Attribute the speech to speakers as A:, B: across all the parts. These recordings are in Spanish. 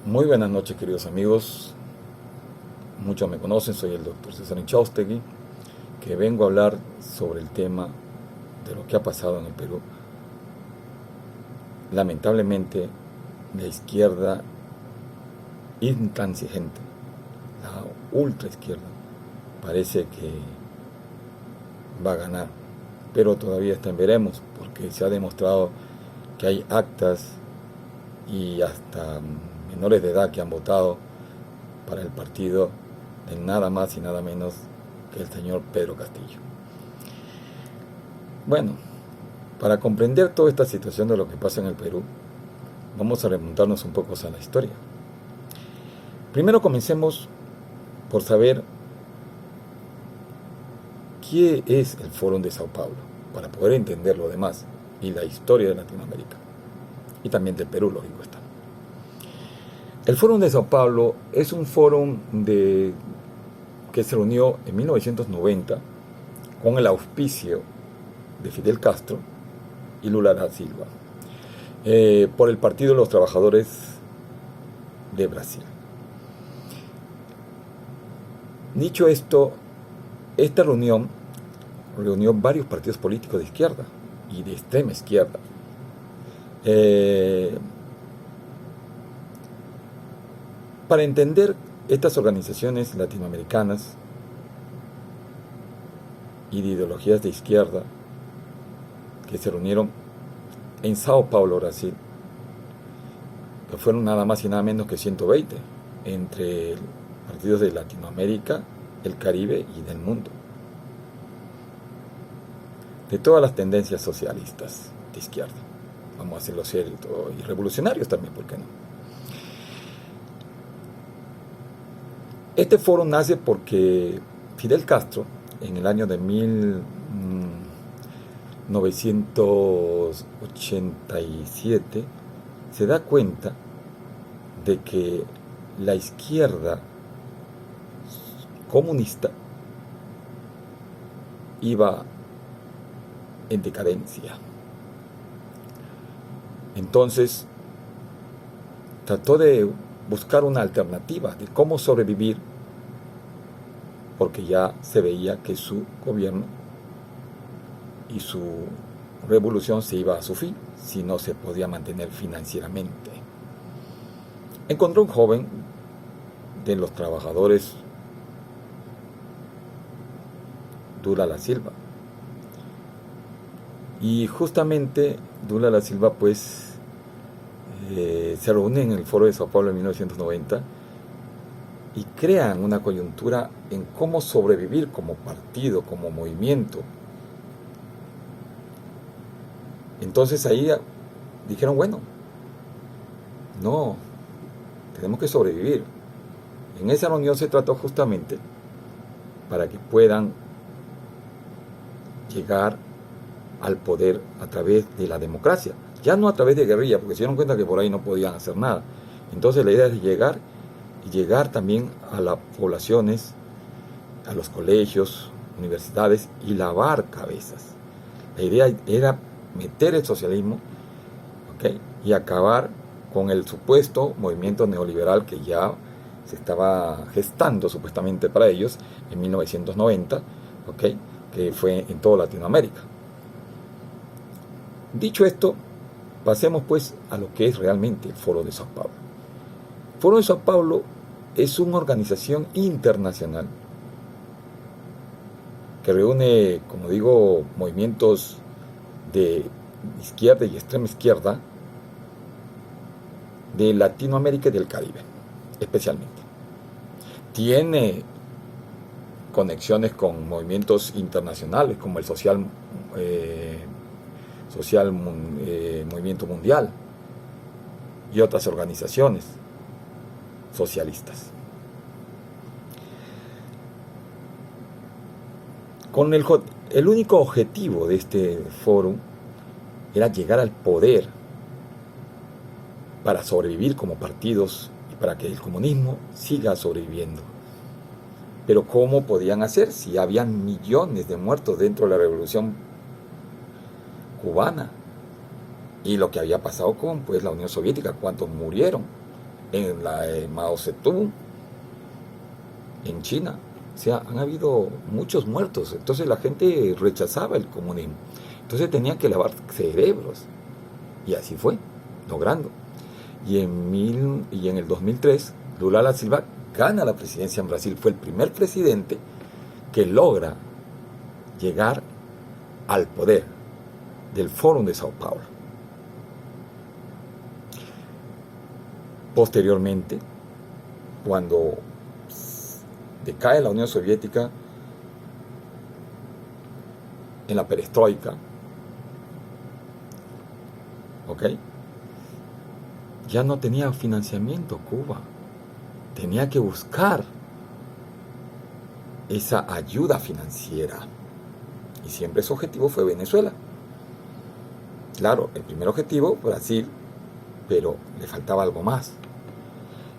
A: Muy buenas noches, queridos amigos. Muchos me conocen, soy el doctor César Inchaustegui, que vengo a hablar sobre el tema de lo que ha pasado en el Perú. Lamentablemente, la izquierda intransigente, la ultra izquierda, parece que va a ganar, pero todavía está en veremos, porque se ha demostrado que hay actas y hasta menores de edad que han votado para el partido de nada más y nada menos que el señor Pedro Castillo. Bueno, para comprender toda esta situación de lo que pasa en el Perú, vamos a remontarnos un poco a la historia. Primero comencemos por saber qué es el Fórum de Sao Paulo, para poder entender lo demás y la historia de Latinoamérica, y también del Perú, lógico está. El Fórum de Sao Paulo es un fórum que se reunió en 1990 con el auspicio de Fidel Castro y Lula da Silva, por el Partido de los Trabajadores de Brasil. Dicho esto, esta reunión reunió varios partidos políticos de izquierda y de extrema izquierda. Para entender estas organizaciones latinoamericanas y de ideologías de izquierda que se reunieron en Sao Paulo, Brasil, que fueron nada más y nada menos que 120 entre partidos de Latinoamérica, el Caribe y del mundo, de todas las tendencias socialistas de izquierda, vamos a hacerlo serio, y revolucionarios también, ¿por qué no? Este foro nace porque Fidel Castro, en el año de 1987, se da cuenta de que la izquierda comunista iba en decadencia. Entonces, trató de buscar una alternativa de cómo sobrevivir, porque ya se veía que su gobierno y su revolución se iba a su fin, si no se podía mantener financieramente. Encontró un joven de los trabajadores, Lula da Silva, y justamente Lula da Silva pues se reúne en el Foro de Sao Paulo en 1990 y crean una coyuntura en cómo sobrevivir como partido, como movimiento. Entonces ahí dijeron, bueno, no, tenemos que sobrevivir. En esa reunión se trató justamente para que puedan llegar al poder a través de la democracia, ya no a través de guerrilla, porque se dieron cuenta que por ahí no podían hacer nada. Entonces la idea es llegar también a las poblaciones, a los colegios, universidades, y lavar cabezas. La idea era meter el socialismo, ¿okay?, y acabar con el supuesto movimiento neoliberal que ya se estaba gestando supuestamente para ellos en 1990, ¿okay?, que fue en toda Latinoamérica. Dicho esto, pasemos pues a lo que es realmente el Foro de Sao Paulo. El Foro de Sao Paulo es una organización internacional que reúne, como digo, movimientos de izquierda y extrema izquierda de Latinoamérica y del Caribe, especialmente. Tiene conexiones con movimientos internacionales como el Movimiento Mundial y otras organizaciones socialistas. Con el único objetivo de este foro era llegar al poder para sobrevivir como partidos y para que el comunismo siga sobreviviendo. Pero ¿cómo podían hacer si habían millones de muertos dentro de la revolución cubana? Y lo que había pasado con pues la Unión Soviética, cuántos murieron. en la Mao Zedong, en China. O sea, han habido muchos muertos. Entonces la gente rechazaba el comunismo. Entonces tenían que lavar cerebros. Y así fue, logrando. Y en el 2003, Lula da Silva gana la presidencia en Brasil. Fue el primer presidente que logra llegar al poder del Fórum de Sao Paulo. Posteriormente, cuando decae la Unión Soviética en la perestroika, ¿ok? Ya no tenía financiamiento Cuba, tenía que buscar esa ayuda financiera, y siempre su objetivo fue Venezuela. Claro, el primer objetivo, Brasil, pero le faltaba algo más.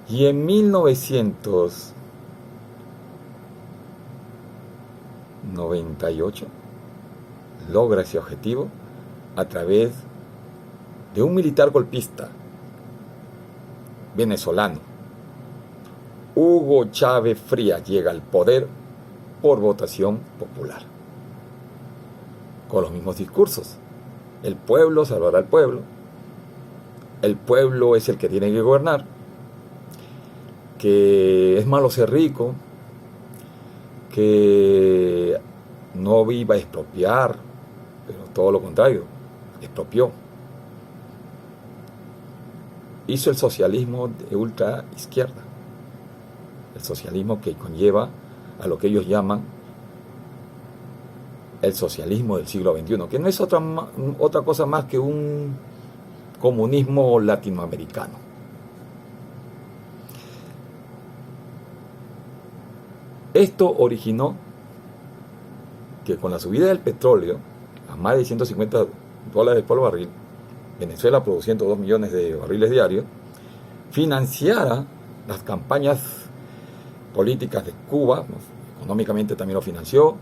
A: Y en 1998 logra ese objetivo a través de un militar golpista venezolano. Hugo Chávez Frías llega al poder por votación popular, con los mismos discursos. El pueblo salvará al pueblo, el pueblo es el que tiene que gobernar, que es malo ser rico, que no iba a expropiar, pero todo lo contrario, expropió. Hizo el socialismo de ultra izquierda, el socialismo que conlleva a lo que ellos llaman el socialismo del siglo XXI, que no es otra cosa más que un comunismo latinoamericano. Esto originó que con la subida del petróleo a más de $150 por barril, Venezuela produciendo 2 millones de barriles diarios, financiara las campañas políticas de Cuba. Económicamente también lo financió,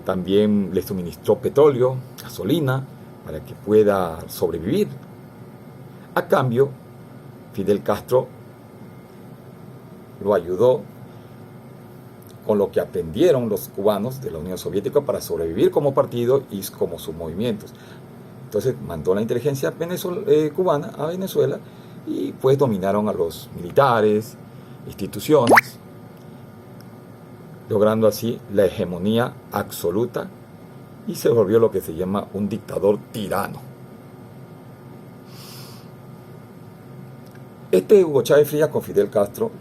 A: también le suministró petróleo, gasolina, para que pueda sobrevivir. A cambio, Fidel Castro lo ayudó con lo que aprendieron los cubanos de la Unión Soviética para sobrevivir como partido y como sus movimientos. Entonces mandó la inteligencia cubana a Venezuela y pues dominaron a los militares, instituciones, logrando así la hegemonía absoluta, y se volvió lo que se llama un dictador tirano. Este Hugo Chávez Frías con Fidel Castro,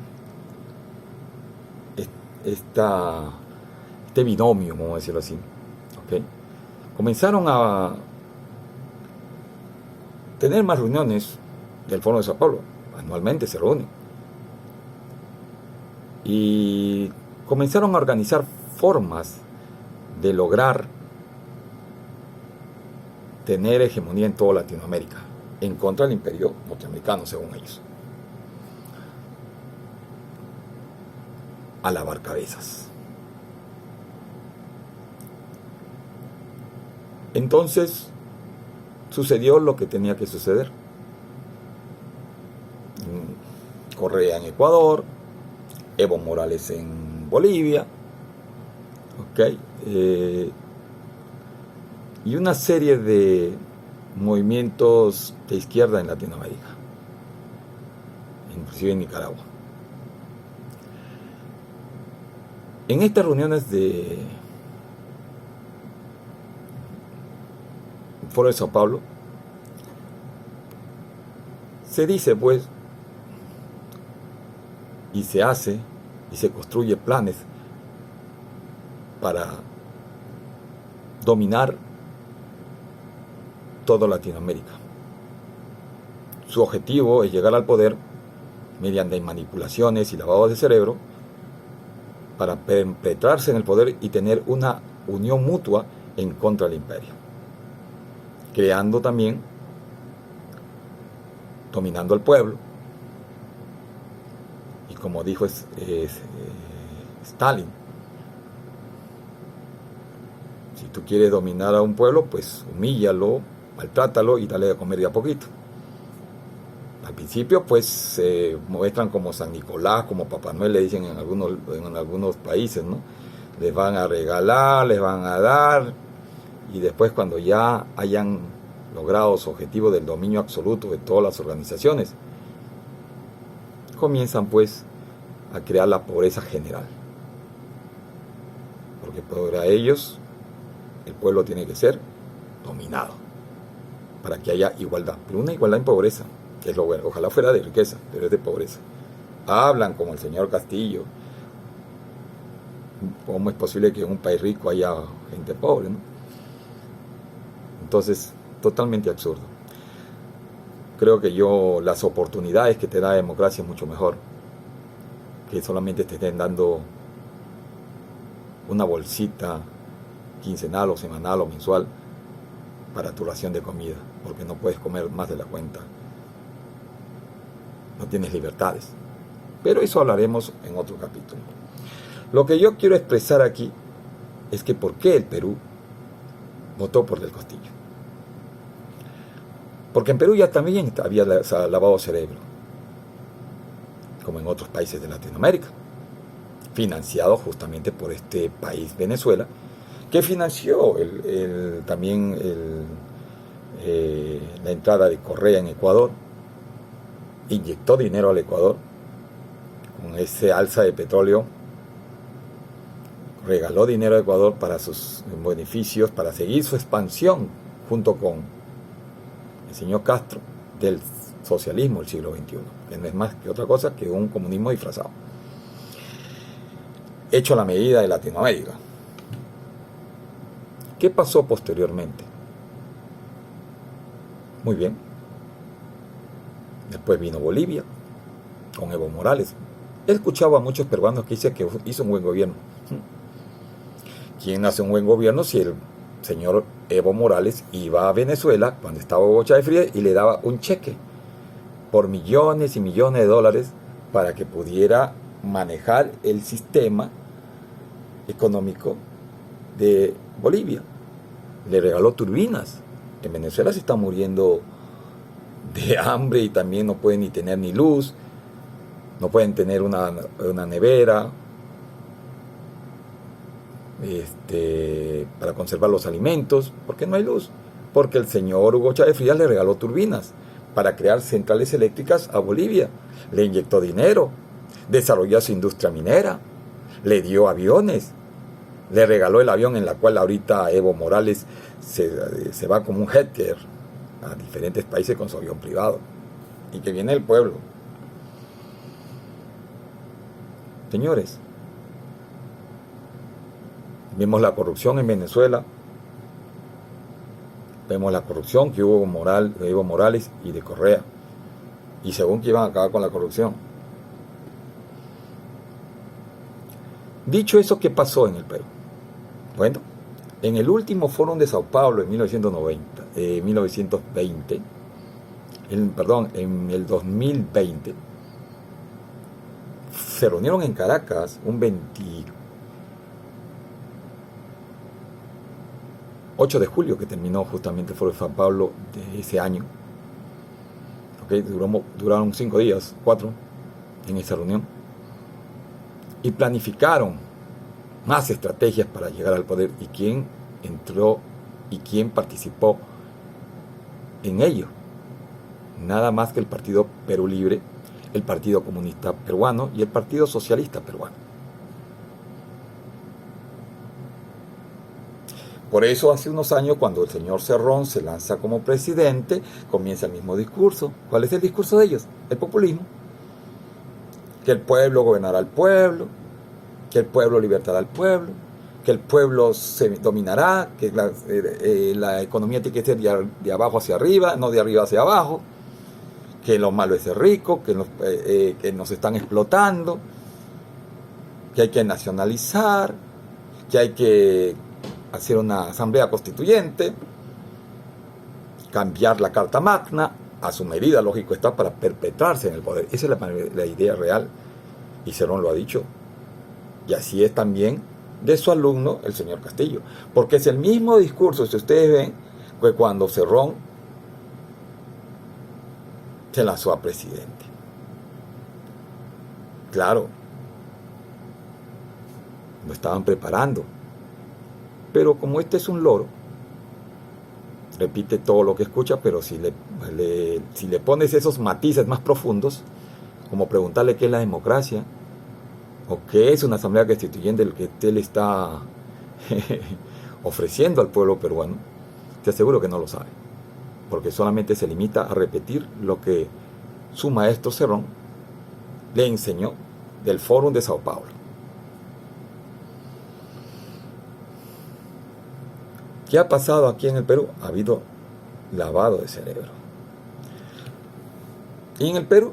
A: este binomio, vamos a decirlo así, ¿okay? Comenzaron a tener más reuniones del Foro de Sao Paulo. Anualmente se reúnen. Y comenzaron a organizar formas de lograr tener hegemonía en toda Latinoamérica, en contra del imperio norteamericano, según ellos. A lavar cabezas. Entonces sucedió lo que tenía que suceder. Correa en Ecuador, Evo Morales en Bolivia, y una serie de movimientos de izquierda en Latinoamérica, inclusive en Nicaragua. En estas reuniones de Foro de Sao Paulo se dice pues, y se hace y se construye planes para dominar toda Latinoamérica. Su objetivo es llegar al poder mediante manipulaciones y lavados de cerebro para perpetrarse en el poder y tener una unión mutua en contra del imperio, creando también, dominando al pueblo. Y como dijo Stalin, si tú quieres dominar a un pueblo, pues humíllalo, maltrátalo y dale de comer de a poquito. Al principio pues se muestran como San Nicolás, como Papá Noel le dicen en algunos países, ¿no? Les van a regalar, les van a dar, y después cuando ya hayan logrado su objetivo del dominio absoluto de todas las organizaciones, comienzan pues a crear la pobreza general. Porque para ellos el pueblo tiene que ser dominado para que haya igualdad, pero una igualdad en pobreza, que es lo bueno. Ojalá fuera de riqueza, pero es de pobreza. Hablan como el señor Castillo. ¿Cómo es posible que en un país rico haya gente pobre, ¿no? Entonces, totalmente absurdo. Creo que las oportunidades que te da la democracia es mucho mejor que solamente te estén dando una bolsita quincenal o semanal o mensual para tu ración de comida, porque no puedes comer más de la cuenta. No tienes libertades. Pero eso hablaremos en otro capítulo. Lo que yo quiero expresar aquí es que por qué el Perú votó por Del Castillo. Porque en Perú ya también había lavado cerebro, como en otros países de Latinoamérica, financiado justamente por este país, Venezuela, que financió también la entrada de Correa en Ecuador, inyectó dinero al Ecuador, con ese alza de petróleo, regaló dinero a Ecuador para sus beneficios, para seguir su expansión junto con el señor Castro del socialismo del siglo XXI, que no es más que otra cosa que un comunismo disfrazado, hecho a la medida de Latinoamérica. ¿Qué pasó posteriormente? Muy bien. Después vino Bolivia, con Evo Morales. He escuchado a muchos peruanos que dicen que hizo un buen gobierno. ¿Quién hace un buen gobierno si el señor Evo Morales iba a Venezuela cuando estaba Hugo Chávez Frías y le daba un cheque por millones y millones de dólares para que pudiera manejar el sistema económico de Bolivia? Le regaló turbinas. En Venezuela se está muriendo de hambre y también no pueden ni tener ni luz, no pueden tener una nevera para conservar los alimentos, porque no hay luz, porque el señor Hugo Chávez Frías le regaló turbinas para crear centrales eléctricas a Bolivia, le inyectó dinero, desarrolló su industria minera, le dio aviones, le regaló el avión en la cual ahorita Evo Morales se va como un hacker a diferentes países con su avión privado, y que viene del pueblo. Señores, vemos la corrupción en Venezuela, vemos la corrupción que hubo de Evo Morales y de Correa, y según que iban a acabar con la corrupción. Dicho eso, ¿qué pasó en el Perú? Bueno, en el último Fórum de Sao Paulo en 1920, en el 2020, se reunieron en Caracas un 28 de julio, que terminó justamente el Foro de Sao Paulo de ese año. Duraron 5 días, 4, en esa reunión, y planificaron más estrategias para llegar al poder. ¿Y quién entró y quién participó en ello? Nada más que el Partido Perú Libre, el Partido Comunista Peruano y el Partido Socialista Peruano. Por eso hace unos años, cuando el señor Cerrón se lanza como presidente, comienza el mismo discurso. ¿Cuál es el discurso de ellos? El populismo. Que el pueblo gobernará al pueblo, que el pueblo libertará al pueblo, que el pueblo se dominará, que la economía tiene que ser de abajo hacia arriba, no de arriba hacia abajo, que lo malo es ser rico, que nos están explotando, que hay que nacionalizar, que hay que hacer una asamblea constituyente, cambiar la Carta Magna a su medida, lógico está, para perpetrarse en el poder. Esa es la idea real, y Cerrón lo ha dicho, y así es también de su alumno, el señor Castillo, porque es el mismo discurso, si ustedes ven, que cuando Cerrón se lanzó a presidente. Claro, lo estaban preparando, pero como este es un loro, repite todo lo que escucha, pero si le pones esos matices más profundos, como preguntarle qué es la democracia, o qué es una asamblea constituyente, el que él está ofreciendo al pueblo peruano, te aseguro que no lo sabe, porque solamente se limita a repetir lo que su maestro Cerrón le enseñó del Fórum de Sao Paulo. ¿Qué ha pasado aquí en el Perú? Ha habido lavado de cerebro. Y en el Perú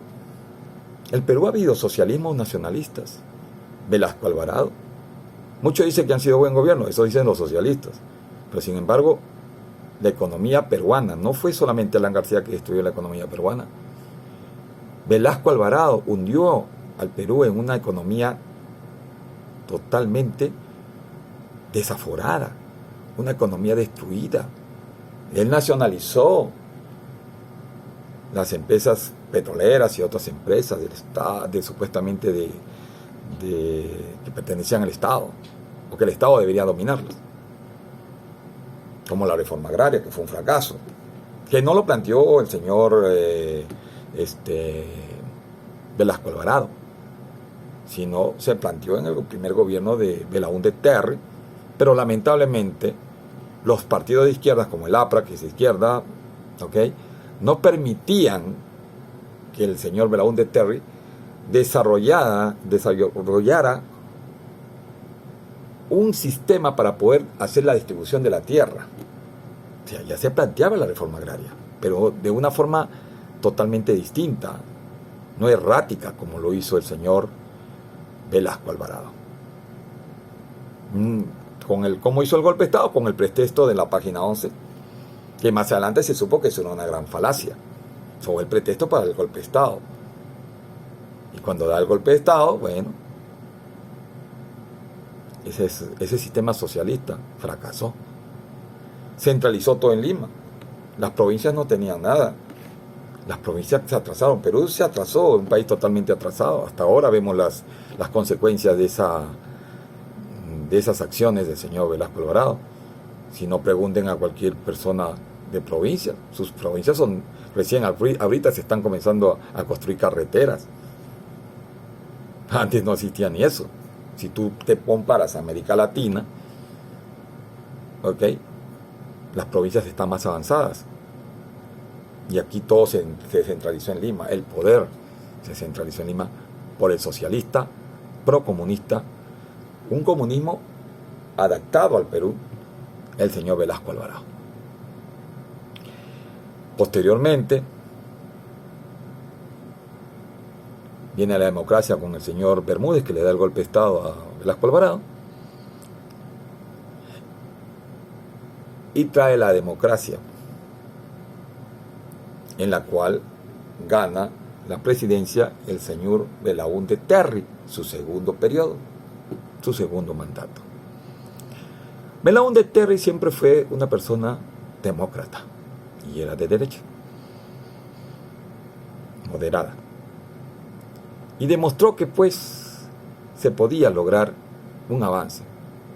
A: ha habido socialismos nacionalistas. Velasco Alvarado. Muchos dicen que han sido buen gobierno, eso dicen los socialistas. Pero sin embargo, la economía peruana, no fue solamente Alan García que destruyó la economía peruana. Velasco Alvarado hundió al Perú en una economía totalmente desaforada, una economía destruida. Él nacionalizó las empresas petroleras y otras empresas del Estado, supuestamente que pertenecían al Estado, o que el Estado debería dominarlas, como la reforma agraria, que fue un fracaso, que no lo planteó el señor Velasco Alvarado, sino se planteó en el primer gobierno de Belaúnde Terry, pero lamentablemente los partidos de izquierda, como el APRA, que es de izquierda, no permitían que el señor Belaúnde Terry desarrollara un sistema para poder hacer la distribución de la tierra. O sea, ya se planteaba la reforma agraria, pero de una forma totalmente distinta, no errática como lo hizo el señor Velasco Alvarado. ¿Cómo hizo el golpe de Estado? Con el pretexto de la página 11, que más adelante se supo que eso era una gran falacia. Fue el pretexto para el golpe de Estado. Y cuando da el golpe de Estado, bueno, ese sistema socialista fracasó. Centralizó todo en Lima. Las provincias no tenían nada. Las provincias se atrasaron. Perú se atrasó, un país totalmente atrasado. Hasta ahora vemos las consecuencias de esas acciones del señor Velasco Alvarado. Si no, pregunten a cualquier persona de provincia. Sus provincias son recién ahorita se están comenzando a construir carreteras. Antes no existía ni eso. Si tú te comparas a América Latina, las provincias están más avanzadas. Y aquí todo se centralizó en Lima. El poder se centralizó en Lima por el socialista, procomunista, un comunismo adaptado al Perú, el señor Velasco Alvarado. Posteriormente, viene la democracia con el señor Bermúdez, que le da el golpe de Estado a Velasco Alvarado, y trae la democracia, en la cual gana la presidencia el señor Belaúnde Terry, su segundo periodo, su segundo mandato. Belaúnde Terry siempre fue una persona demócrata y era de derecha, moderada, y demostró que pues se podía lograr un avance.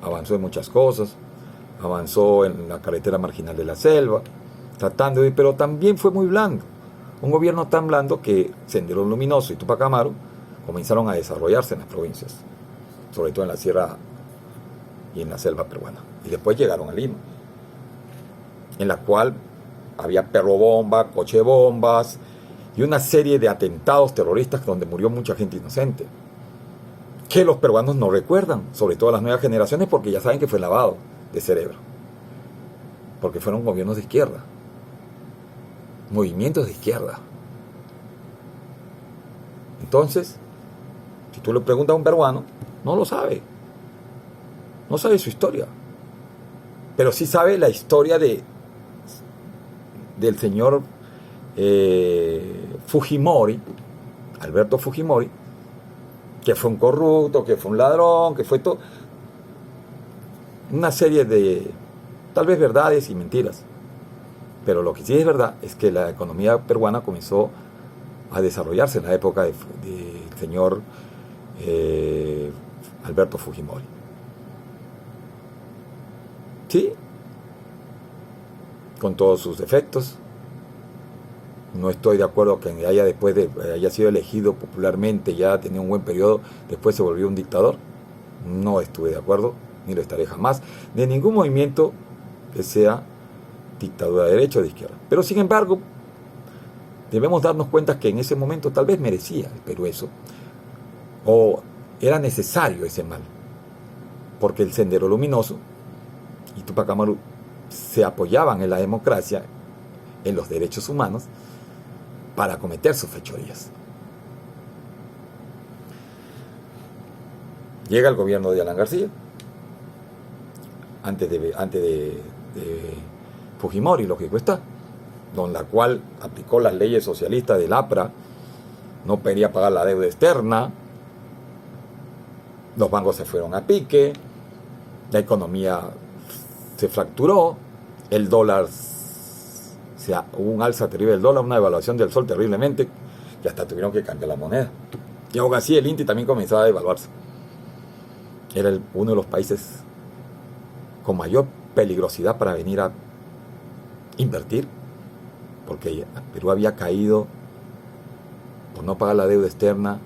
A: Avanzó en muchas cosas, avanzó en la carretera marginal de la selva, pero también fue muy blando. Un gobierno tan blando que Sendero Luminoso y Tupac Amaru comenzaron a desarrollarse en las provincias, sobre todo en la sierra y en la selva peruana. Y después llegaron a Lima, en la cual había perro bomba, coche bombas y una serie de atentados terroristas donde murió mucha gente inocente, que los peruanos no recuerdan, sobre todo las nuevas generaciones, porque ya saben que fue lavado de cerebro, porque fueron gobiernos de izquierda, movimientos de izquierda. Entonces, si tú le preguntas a un peruano, no lo sabe, no sabe su historia, pero sí sabe la historia del señor Fujimori, Alberto Fujimori, que fue un corrupto, que fue un ladrón, que fue todo, una serie de tal vez verdades y mentiras. Pero lo que sí es verdad es que la economía peruana comenzó a desarrollarse en la época del señor Alberto Fujimori. Sí, con todos sus defectos. No estoy de acuerdo que haya sido elegido popularmente, ya tenía un buen periodo, después se volvió un dictador. No estuve de acuerdo, ni lo estaré jamás, de ningún movimiento que sea dictadura de derecha o de izquierda. Pero sin embargo, debemos darnos cuenta que en ese momento tal vez merecía el Perú eso, o era necesario ese mal, porque el Sendero Luminoso y Tupac Amaru se apoyaban en la democracia, en los derechos humanos, para cometer sus fechorías. Llega el gobierno de Alan García, antes de Fujimori, lógico está, con la cual aplicó las leyes socialistas del APRA, no quería pagar la deuda externa, los bancos se fueron a pique, la economía se fracturó, el dólar, hubo un alza terrible del dólar, una devaluación del sol terriblemente, que hasta tuvieron que cambiar la moneda. Y aún así el INTI también comenzaba a devaluarse. Era uno de los países con mayor peligrosidad para venir a invertir, porque Perú había caído por no pagar la deuda externa.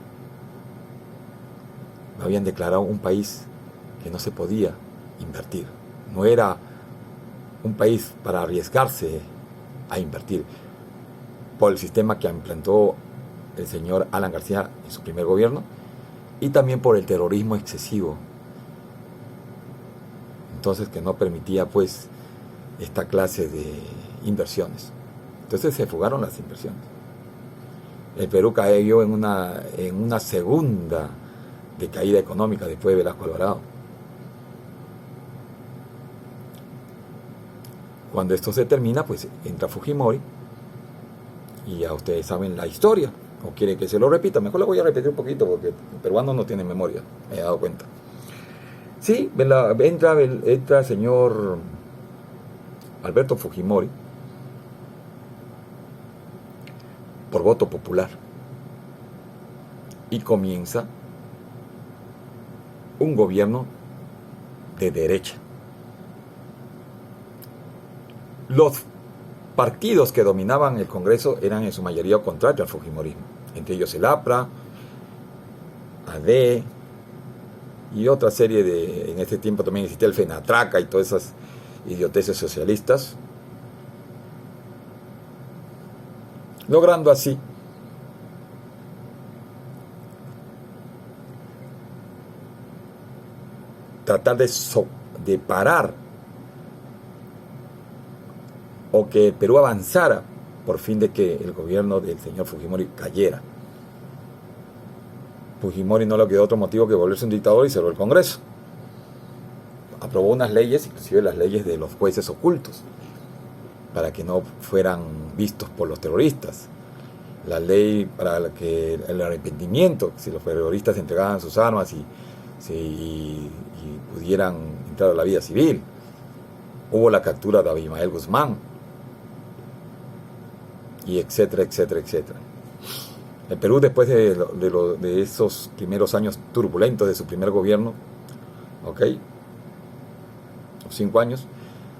A: Habían declarado un país que no se podía invertir. No era un país para arriesgarse a invertir, por el sistema que implantó el señor Alan García en su primer gobierno, y también por el terrorismo excesivo, entonces, que no permitía pues esta clase de inversiones. Entonces se fugaron las inversiones. El Perú cayó en una segunda decaída económica después de Velasco Alvarado. Cuando esto se termina, pues entra Fujimori, y ya ustedes saben la historia, o quieren que se lo repita. Mejor lo voy a repetir un poquito, porque el peruano no tiene memoria, me he dado cuenta. Sí, entra el señor Alberto Fujimori por voto popular, y comienza un gobierno de derecha. Los partidos que dominaban el Congreso eran en su mayoría contrarios al fujimorismo, entre ellos el APRA, AD y otra serie en este tiempo también existía el FENATRACA y todas esas idioteces socialistas, logrando así tratar de parar o que Perú avanzara por fin de que el gobierno del señor Fujimori cayera. Fujimori no le quedó otro motivo que volverse un dictador y cerró el Congreso. Aprobó unas leyes, inclusive las leyes de los jueces ocultos, para que no fueran vistos por los terroristas. La ley para el arrepentimiento, si los terroristas entregaban sus armas y pudieran entrar a la vida civil. Hubo la captura de Abimael Guzmán, y etcétera, etcétera, etcétera. El Perú, después de esos primeros años turbulentos de su primer gobierno, los 5 años,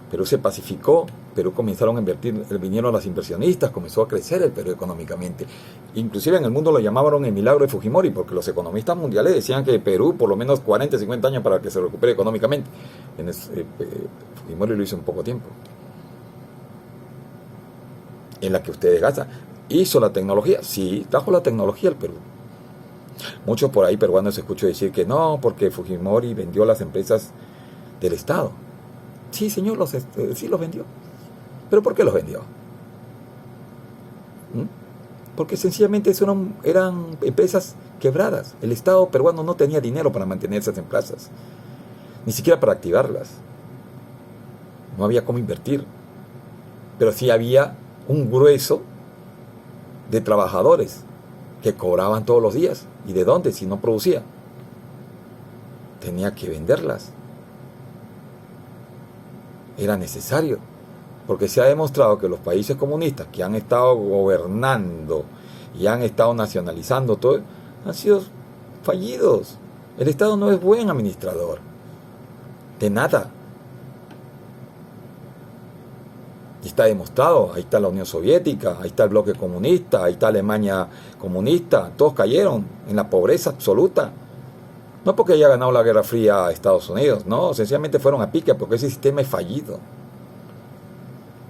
A: Perú se pacificó, Perú comenzaron a invertir, vinieron las inversionistas, comenzó a crecer el Perú económicamente. Inclusive en el mundo lo llamaron el milagro de Fujimori, porque los economistas mundiales decían que Perú por lo menos 40, 50 años para que se recupere económicamente. Fujimori lo hizo en poco tiempo. En la que ustedes gastan. ¿Hizo la tecnología? Sí, trajo la tecnología al Perú. Muchos por ahí peruanos escucho decir que no, porque Fujimori vendió las empresas del Estado. Sí, señor, sí los vendió. ¿Pero por qué los vendió? Porque sencillamente eran empresas quebradas. El Estado peruano no tenía dinero para mantener esas empresas, ni siquiera para activarlas. No había cómo invertir. Pero sí había un grueso de trabajadores que cobraban todos los días. ¿Y de dónde? Si no producía. Tenía que venderlas. Era necesario, porque se ha demostrado que los países comunistas que han estado gobernando y han estado nacionalizando todo, han sido fallidos. El Estado no es buen administrador de nada. Y está demostrado, ahí está la Unión Soviética, ahí está el bloque comunista, ahí está Alemania comunista, todos cayeron en la pobreza absoluta. No porque haya ganado la Guerra Fría a Estados Unidos, no, sencillamente fueron a pique porque ese sistema es fallido.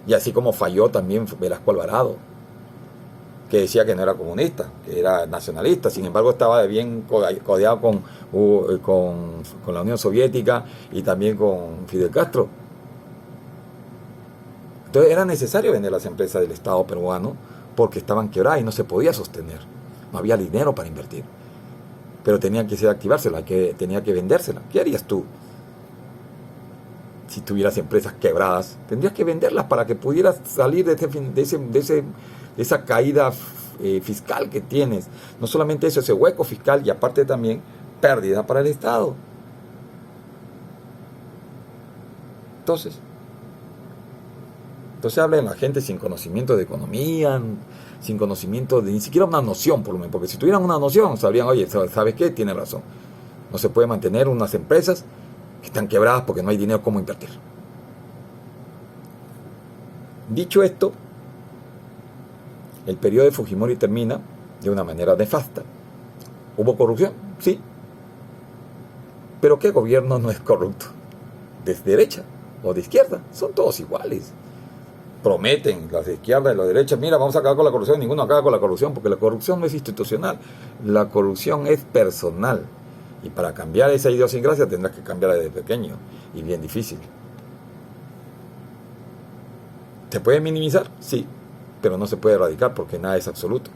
A: Y así como falló también Velasco Alvarado, que decía que no era comunista, que era nacionalista, sin embargo estaba bien codeado con la Unión Soviética y también con Fidel Castro. Entonces era necesario vender las empresas del Estado peruano porque estaban quebradas y no se podía sostener, no había dinero para invertir, pero tenía que activárselas, tenía que vendérselas. ¿Qué harías tú? Si tuvieras empresas quebradas, tendrías que venderlas para que pudieras salir de esa caída fiscal que tienes. No solamente eso, ese hueco fiscal y aparte también pérdida para el Estado. Entonces habla de la gente sin conocimiento de economía, sin conocimiento de ni siquiera una noción, por lo menos, porque si tuvieran una noción, sabrían, oye, ¿sabes qué? Tiene razón. No se puede mantener unas empresas que están quebradas porque no hay dinero como invertir. Dicho esto, el periodo de Fujimori termina de una manera nefasta. ¿Hubo corrupción? Sí. ¿Pero qué gobierno no es corrupto? ¿De derecha o de izquierda? Son todos iguales. Prometen las de izquierda y las de derecha, mira, vamos a acabar con la corrupción. Ninguno acaba con la corrupción porque la corrupción no es institucional. La corrupción es personal. Y para cambiar esa idiosincrasia tendrás que cambiarla desde pequeño y bien difícil. ¿Se puede minimizar? Sí, pero no se puede erradicar porque nada es absoluto.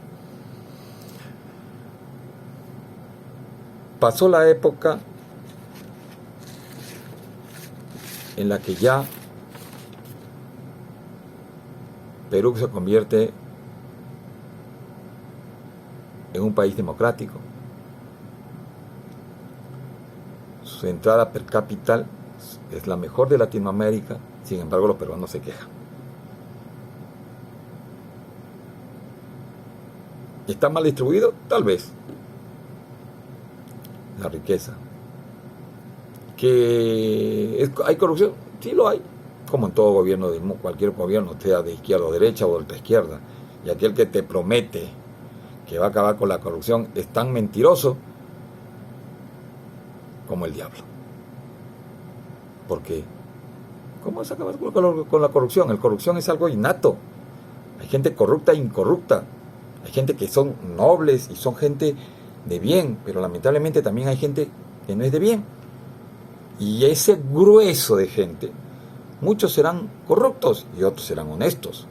A: Pasó la época en la que ya Perú se convierte en un país democrático. Su entrada per cápita es la mejor de Latinoamérica, sin embargo los peruanos se quejan. ¿Está mal distribuido? Tal vez. La riqueza. ¿Hay corrupción? Sí lo hay. Como en todo gobierno, cualquier gobierno, sea de izquierda o derecha o de ultra izquierda. Y aquel que te promete que va a acabar con la corrupción es tan mentiroso como el diablo. Porque, ¿cómo vas a acabar con la corrupción? La corrupción es algo innato. Hay gente corrupta e incorrupta. Hay gente que son nobles y son gente de bien, pero lamentablemente también hay gente que no es de bien. Y ese grueso de gente, muchos serán corruptos y otros serán honestos.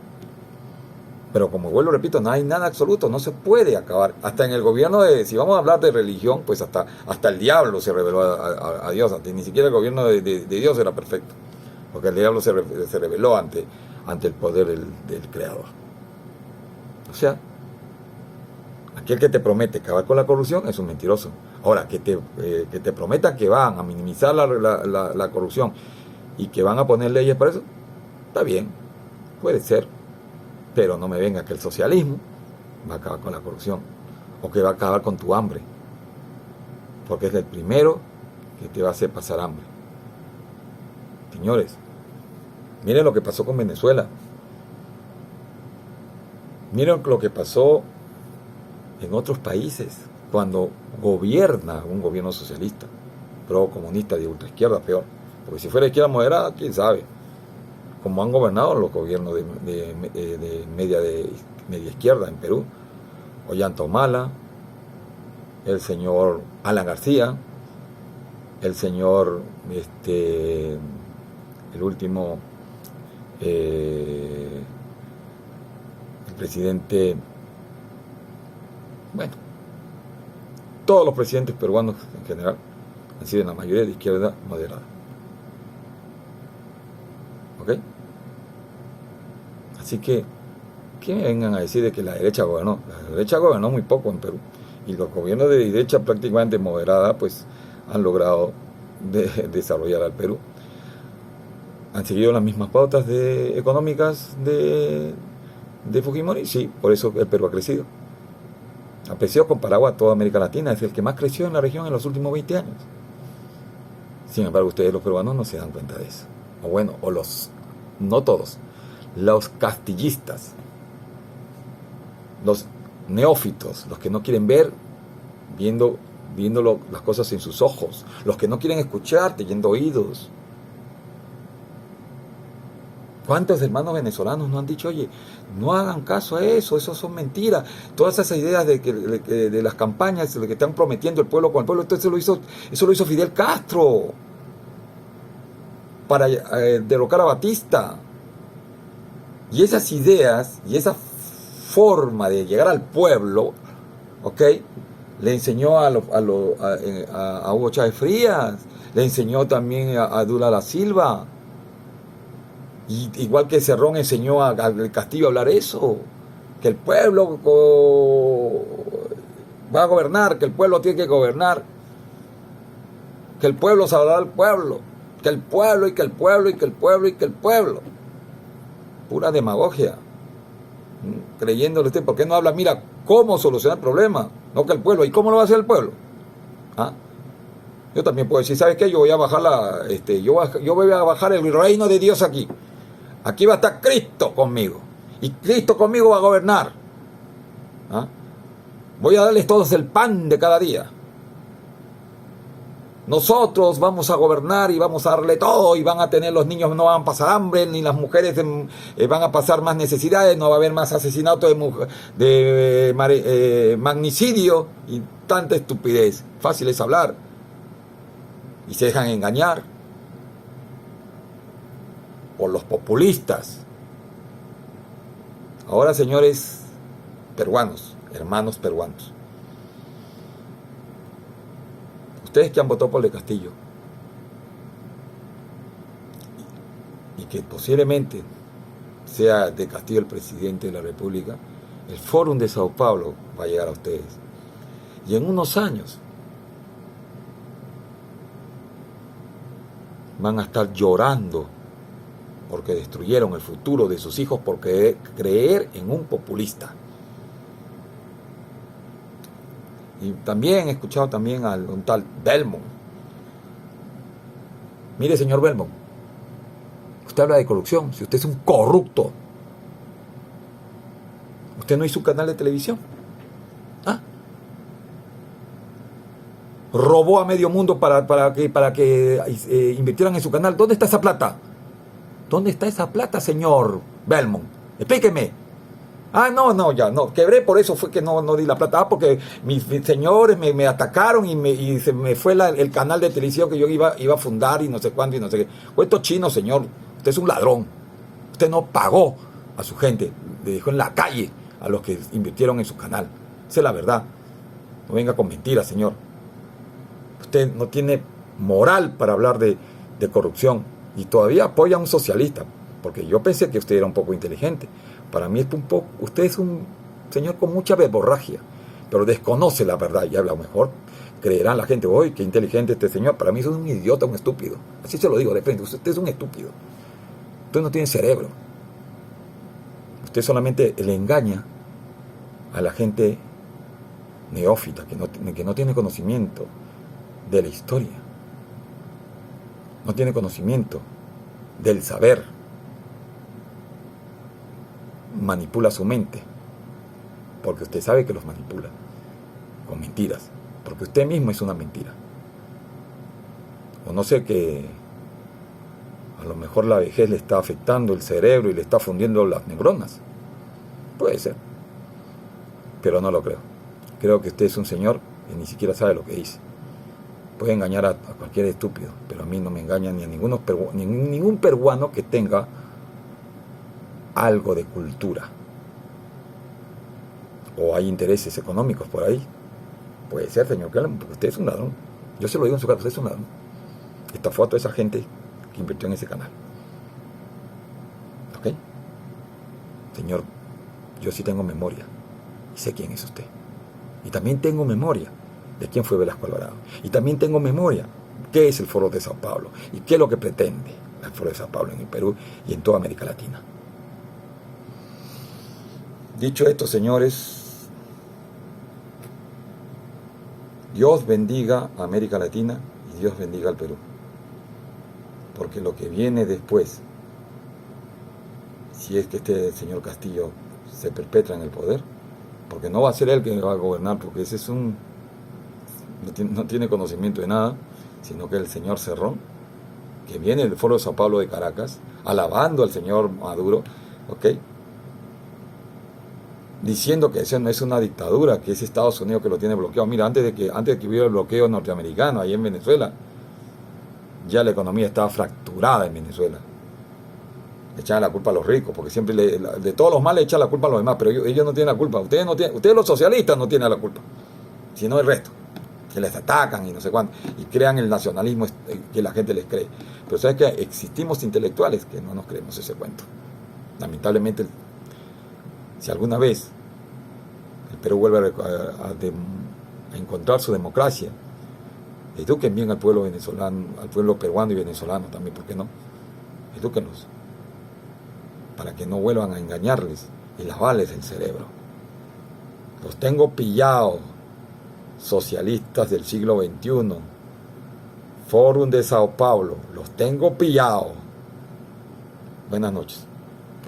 A: Pero como vuelvo, repito, no hay nada absoluto, no se puede acabar. Hasta en el gobierno si vamos a hablar de religión, pues hasta el diablo se reveló a Dios. Ni siquiera el gobierno de Dios era perfecto, porque el diablo se reveló ante el poder del Creador. O sea, aquel que te promete acabar con la corrupción es un mentiroso. Ahora, que te prometan que van a minimizar la corrupción y que van a poner leyes para eso, está bien, puede ser, pero no me venga que el socialismo va a acabar con la corrupción o que va a acabar con tu hambre, porque es el primero que te va a hacer pasar hambre. Señores, miren lo que pasó con Venezuela, miren lo que pasó en otros países cuando gobierna un gobierno socialista, pro-comunista, de ultraizquierda, peor. Porque si fuera izquierda moderada, quién sabe, como han gobernado los gobiernos de media izquierda en Perú. Ollanta Humala, el señor Alan García, el señor, el último, el presidente, bueno, todos los presidentes peruanos en general han sido en la mayoría de izquierda moderada. ¿Ok? Así que me vengan a decir de que la derecha gobernó. La derecha gobernó muy poco en Perú. Y los gobiernos de derecha prácticamente moderada pues han logrado desarrollar al Perú. ¿Han seguido las mismas pautas económicas de Fujimori? Sí, por eso el Perú ha crecido. apreciado comparado a toda América Latina, es el que más creció en la región en los últimos 20 años. Sin embargo, ustedes los peruanos no se dan cuenta de eso. O bueno, no todos, los castillistas, los neófitos, los que no quieren ver, viendo las cosas en sus ojos, los que no quieren escuchar, teniendo oídos. ¿Cuántos hermanos venezolanos nos han dicho, oye, no hagan caso a eso son mentiras? Todas esas ideas de las campañas, de que están prometiendo el pueblo con el pueblo, eso lo hizo Fidel Castro para derrocar a Batista. Y esas ideas y esa forma de llegar al pueblo, ¿ok?, le enseñó a Hugo Chávez Frías, le enseñó también a Lula da Silva. Y igual que Cerrón enseñó al Castillo a hablar eso, que el pueblo va a gobernar, que el pueblo tiene que gobernar, que el pueblo salvará al pueblo, que el pueblo y que el pueblo y que el pueblo y que el pueblo. Pura demagogia. Creyéndole usted, ¿por qué no habla? Mira, ¿cómo solucionar el problema? No que el pueblo. ¿Y cómo lo va a hacer el pueblo? ¿Ah? Yo también puedo decir, ¿sabes qué? Yo voy a bajar yo voy a bajar el reino de Dios aquí. Aquí va a estar Cristo conmigo. Y Cristo conmigo va a gobernar. ¿Ah? Voy a darles todos el pan de cada día. Nosotros vamos a gobernar y vamos a darle todo. Y van a tener, los niños no van a pasar hambre, ni las mujeres van a pasar más necesidades. No va a haber más asesinatos de magnicidio y tanta estupidez. Fácil es hablar. Y se dejan engañar por los populistas. Ahora, señores peruanos, hermanos peruanos, ustedes que han votado por el Castillo y que posiblemente sea de Castillo el presidente de la República, el Fórum de Sao Paulo va a llegar a ustedes. Y en unos años van a estar llorando porque destruyeron el futuro de sus hijos por creer en un populista. Y también he escuchado también a un tal Belmont. Mire, señor Belmont, usted habla de corrupción. Si usted es un corrupto, usted no hizo un canal de televisión. ¿Ah? Robó a medio mundo para que invirtieran en su canal. ¿Dónde está esa plata? ¿Dónde está esa plata, señor Belmont? Explíqueme. No, quebré, por eso fue que no di la plata. Porque mis señores me atacaron y se me fue el canal de televisión que yo iba a fundar y no sé cuándo y no sé qué. Cuento chino, señor. Usted es un ladrón. Usted no pagó a su gente. Le dejó en la calle a los que invirtieron en su canal. Esa es la verdad. No venga con mentiras, señor. Usted no tiene moral para hablar de corrupción. Y todavía apoya a un socialista, porque yo pensé que usted era un poco inteligente. Para mí usted es un señor con mucha verborragia, pero desconoce la verdad y habla mejor. Creerán la gente, ¡uy, qué inteligente este señor! Para mí es un idiota, un estúpido. Así se lo digo de frente, usted es un estúpido. Usted no tiene cerebro. Usted solamente le engaña a la gente neófita, que no tiene conocimiento de la historia. No tiene conocimiento del saber. Manipula su mente, porque usted sabe que los manipula con mentiras, porque usted mismo es una mentira. O no sé, que a lo mejor la vejez le está afectando el cerebro y le está fundiendo las neuronas. Puede ser, pero no lo creo. Creo que usted es un señor que ni siquiera sabe lo que dice. Puede engañar a cualquier estúpido, pero a mí no me engaña ni a ningún peruano que tenga algo de cultura. O hay intereses económicos por ahí. Puede ser, señor Kellam, porque usted es un ladrón. Yo se lo digo en su cara, usted es un ladrón. Estafó a toda esa gente que invirtió en ese canal. ¿Ok? Señor, yo sí tengo memoria y sé quién es usted. Y también tengo memoria de quién fue Velasco Alvarado. Y también tengo memoria qué es el Foro de Sao Paulo y qué es lo que pretende el Foro de Sao Paulo en el Perú y en toda América Latina. Dicho esto, señores, Dios bendiga a América Latina y Dios bendiga al Perú. Porque lo que viene después, si es que este señor Castillo se perpetra en el poder, porque no va a ser él quien va a gobernar, porque ese es no tiene conocimiento de nada, sino que el señor Cerrón, que viene del Foro de Sao Paulo de Caracas, alabando al señor Maduro, ¿ok?, diciendo que eso no es una dictadura, que es Estados Unidos que lo tiene bloqueado. Mira, antes de que hubiera el bloqueo norteamericano ahí en Venezuela, ya la economía estaba fracturada en Venezuela. Le echaban la culpa a los ricos, porque siempre de todos los males le echan la culpa a los demás, pero ellos no tienen la culpa. Ustedes los socialistas no tienen la culpa, sino el resto, que les atacan y no sé cuánto, y crean el nacionalismo que la gente les cree. Pero sabes que existimos intelectuales que no nos creemos ese cuento. Lamentablemente, si alguna vez el Perú vuelve a encontrar su democracia, eduquen bien al pueblo venezolano, al pueblo peruano y venezolano también, ¿por qué no? Edúquenlos, para que no vuelvan a engañarles y lavarles el cerebro. Los tengo pillados, socialistas del siglo XXI, Fórum de Sao Paulo, los tengo pillados. Buenas noches.